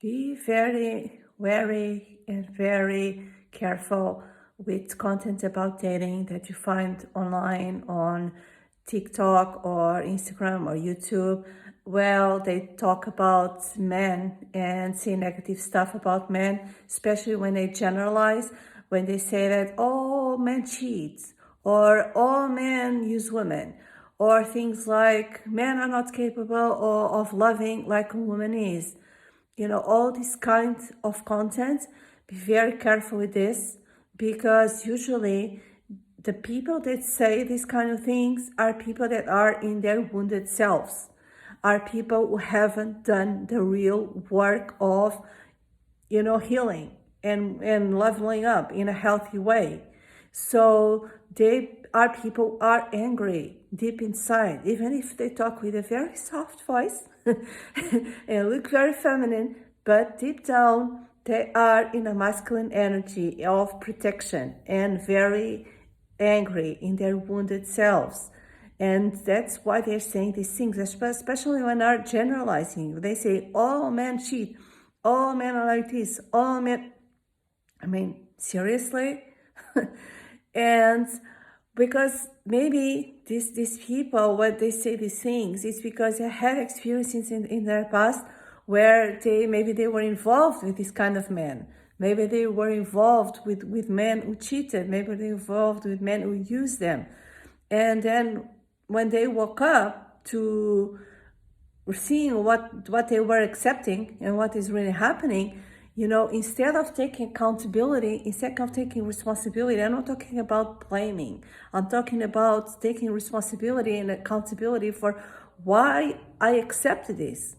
Be very wary and very careful with content about dating that you find online on TikTok or Instagram or YouTube. Well, they talk about men and say negative stuff about men, especially when they generalize, when they say that all men cheat or all men use women, or things like men are not capable of loving like a woman is. All this kind of content. Be very careful with this, because usually the people that say these kind of things are people that are in their wounded selves, are people who haven't done the real work of healing and leveling up in a healthy way. So they are people who are angry deep inside, even if they talk with a very soft voice and look very feminine, but deep down they are in a masculine energy of protection and very angry in their wounded selves. And that's why they're saying these things, especially when they're generalizing. They say, all men cheat, all men are like this, all men. I mean, seriously? And because maybe these people, when they say these things, it's because they had experiences in their past where maybe they were involved with this kind of men. Maybe they were involved with men who cheated. Maybe they were involved with men who used them. And then when they woke up to seeing what they were accepting and what is really happening, instead of taking accountability, instead of taking responsibility, I'm not talking about blaming. I'm talking about taking responsibility and accountability for why I accepted this.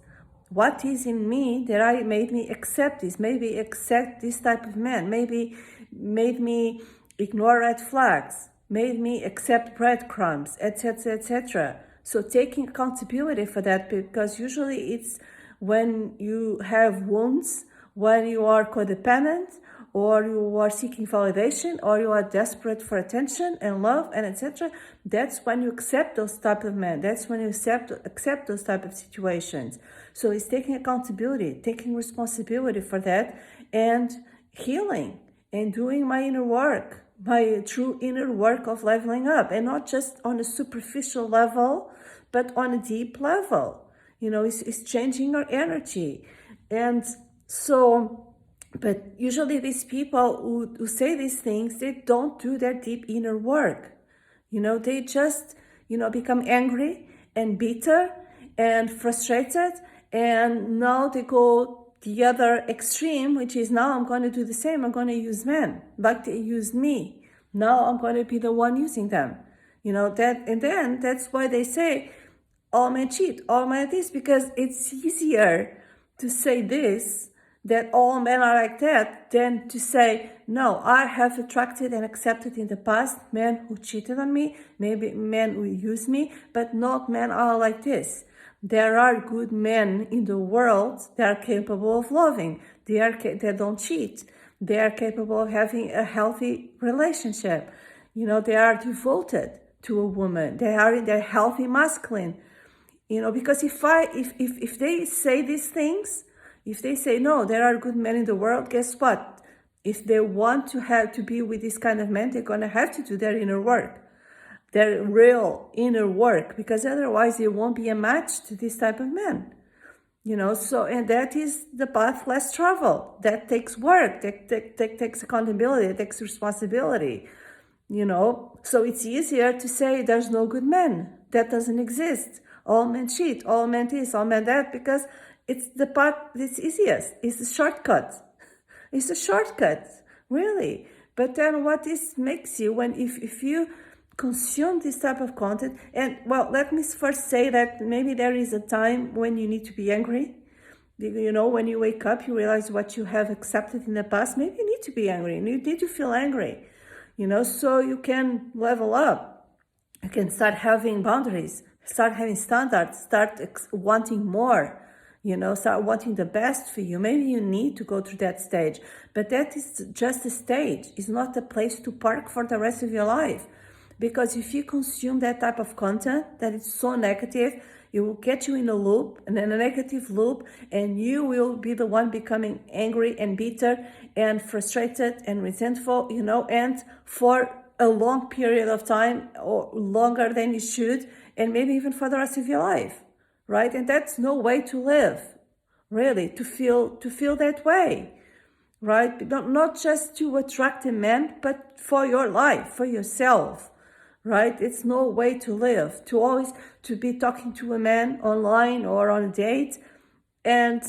What is in me that made me accept this? Maybe accept this type of man. Maybe made me ignore red flags. Made me accept breadcrumbs, etc., etc. So taking accountability for that, because usually it's when you have wounds, when you are codependent, or you are seeking validation, or you are desperate for attention and love and etc. That's when you accept those type of men. That's when you accept those type of situations. So it's taking accountability, taking responsibility for that, and healing and doing my inner work, my true inner work of leveling up, and not just on a superficial level, but on a deep level. It's changing our energy. And so, but usually these people who say these things, they don't do their deep inner work. They just, become angry and bitter and frustrated, and now they go the other extreme, which is, now I'm going to do the same. I'm going to use men like they used me. Now I'm going to be the one using them. And then that's why they say all men cheat, all men this, because it's easier to say this, that all men are like that, than to say, no, I have attracted and accepted in the past men who cheated on me, maybe men who used me, but not men are like this. There are good men in the world that are capable of loving. They don't cheat. They are capable of having a healthy relationship. They are devoted to a woman. They are in their healthy masculine. Because if they say these things, if they say, no, there are good men in the world, guess what? If they want to be with this kind of men, they're going to have to do their inner work, their real inner work, because otherwise they won't be a match to this type of men. So, and that is the path less traveled. That takes work, that takes accountability, that takes responsibility. So it's easier to say there's no good men. That doesn't exist. All men cheat, all men this, all men that, because it's the path that's easiest. It's a shortcut. It's a shortcut, really. But then what this makes you, if you consume this type of content, and well, let me first say that maybe there is a time when you need to be angry. When you wake up, you realize what you have accepted in the past. Maybe you need to be angry. You need to feel angry, so you can level up. You can start having boundaries, start having standards, start wanting more, start wanting the best for you. Maybe you need to go through that stage, but that is just a stage. It's not a place to park for the rest of your life. Because if you consume that type of content that is so negative, It will get you in a loop, and in a negative loop, and you will be the one becoming angry and bitter and frustrated and resentful, and for a long period of time, or longer than you should, and maybe even for the rest of your life, right? And that's no way to live, really, to feel that way, right? Not just to attract a man, but for your life, for yourself, right? It's no way to live, to always to be talking to a man online or on a date and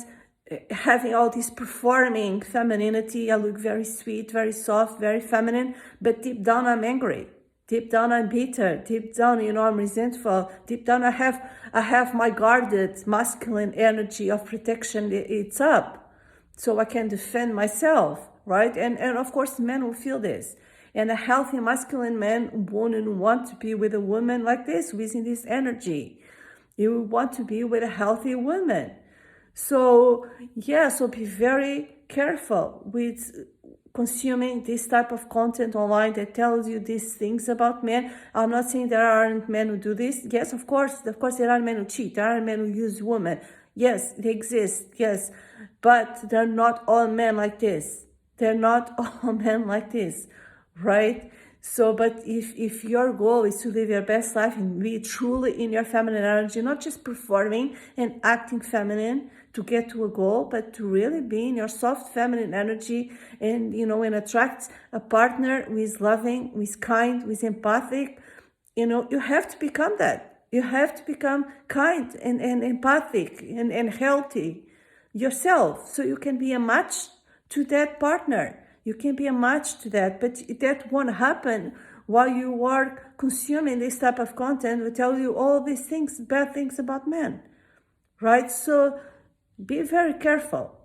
having all this performing femininity. I look very sweet, very soft, very feminine, but deep down I'm angry. Deep down I'm bitter. Deep down, I'm resentful. Deep down I have my guarded masculine energy of protection. It's up, so I can defend myself, right? And of course, men will feel this. And a healthy masculine man wouldn't want to be with a woman like this, using this energy. You would want to be with a healthy woman. So be very careful with consuming this type of content online that tells you these things about men. I'm not saying there aren't men who do this. Yes, of course there are men who cheat. There are men who use women. Yes, they exist. Yes, but they're not all men like this. They're not all men like this, right? So, but if your goal is to live your best life and be truly in your feminine energy, not just performing and acting feminine to get to a goal, but to really be in your soft feminine energy and, and attract a partner who is loving, who is kind, who is empathic, you have to become that. You have to become kind and empathic and healthy yourself, so you can be a match to that partner. You can be a match to that, but that won't happen while you are consuming this type of content. We tell you all these things, bad things about men, right? So be very careful.